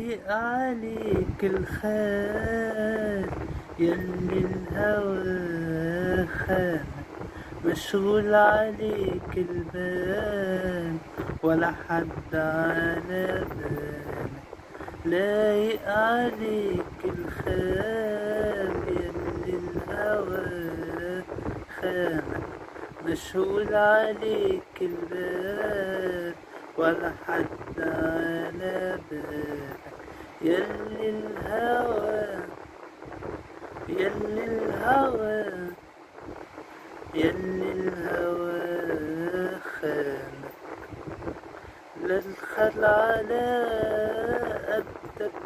لايق عليك الخال، يلي الهوى خانك، مشغول عليك البال ولا حد على بالك. لايق عليك الخال، يلي الهوى خانك، مشغول عليك البال ولا حد على بالك. يلي الهوى يلي الهوى يلي الهوى خانك، لا الخل على قدك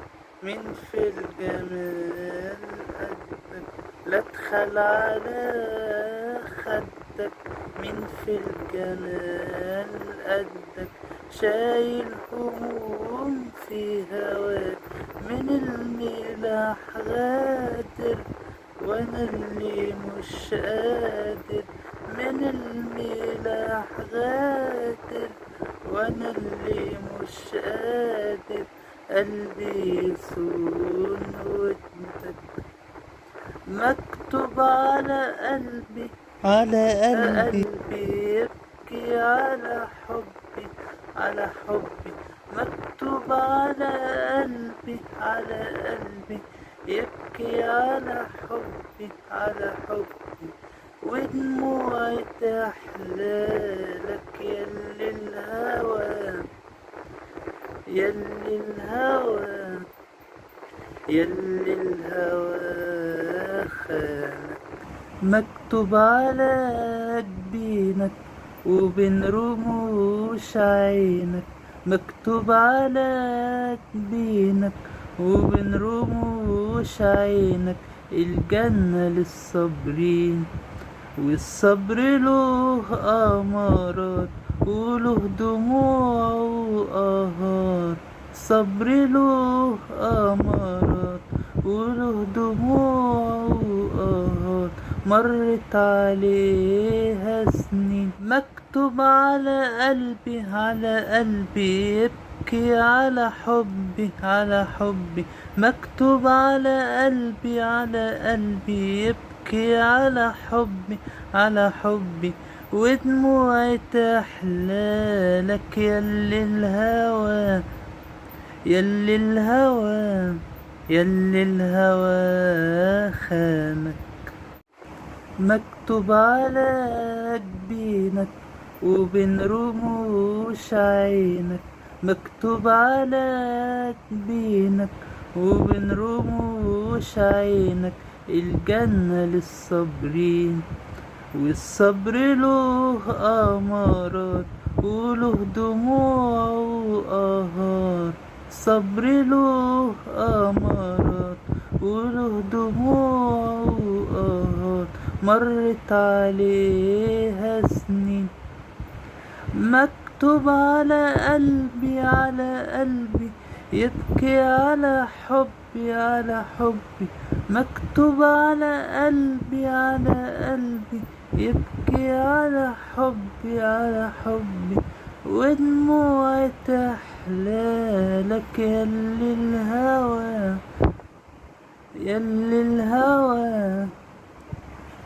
من في الجمال قدك، لا تخل على خدك من في الجمال قدك. شايل هموم في هواك من الملاح غادر، وانا اللي مش قادر من الملاح غادر، وانا اللي مش قادر. قلبي يصون ودك مكتوب على قلبي، يبكي على حبي، على حبي. مكتوب على قلبي يبكي على حبي، على حبي. ودموعي تحلالك يلي الهوى، يلي الهوى يلي الهوى خانك. مكتوب على جبينك وبين رموش عينك، مكتوب على جبينك وبين رموش عينك. الجنة للصابرين والصبر له أمارات وله دموع وآهات. صبر له أمارات وله دموع وآهات، مرت عليها سنين. مكتوب على قلبي، على قلبي يبكي على حبي، على حبي. مكتوب على قلبي، على قلبي يبكي على حبي، على حبي. ودموعي تحلالك يلي الهوى، يلي الهوى يلي الهوى خانك. مكتوب على جبينك وبين رموش عينك، مكتوب على جبينك وبين رموش عينك. الجنة للصابرين والصبر له أمارات وله دموع وآهات. صبر له أمارات وله دموع وآهات، مرت عليها سنين. مكتوب على قلبي، على قلبي يبكي على حبي، على حبي. مكتوب على قلبي، على قلبي يبكي على حبي، على حبي. ودموعي تحلالك يلي الهوى، يلي الهوى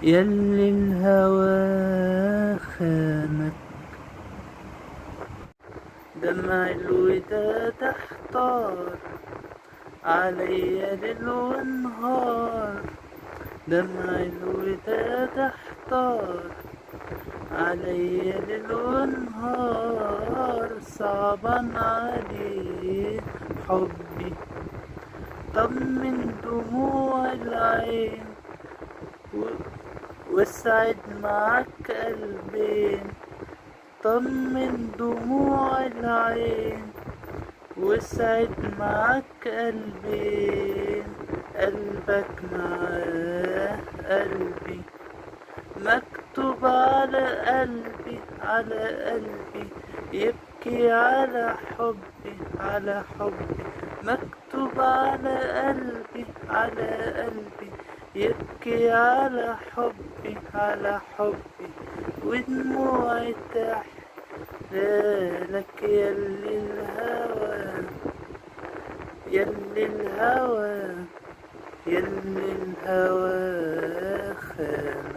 يلي الهوى خانك. دمع الوداد احتار عليا ليل ونهار، دمع الوداد احتار عليا ليل ونهار. صعبان عليه حبي، طمن دموع العين واسعد معاك قلبين. طمن دموع العين واسعد معاك قلبين، قلبك معاه قلبي. مكتوب على قلبي، على قلبي يبكي على حبي، على حبي. مكتوب على قلبي، على قلبي يبكي على حبي، على حبي. ودموعي تحلالك يلي الهوى، يلي الهوى يلي الهوى خان.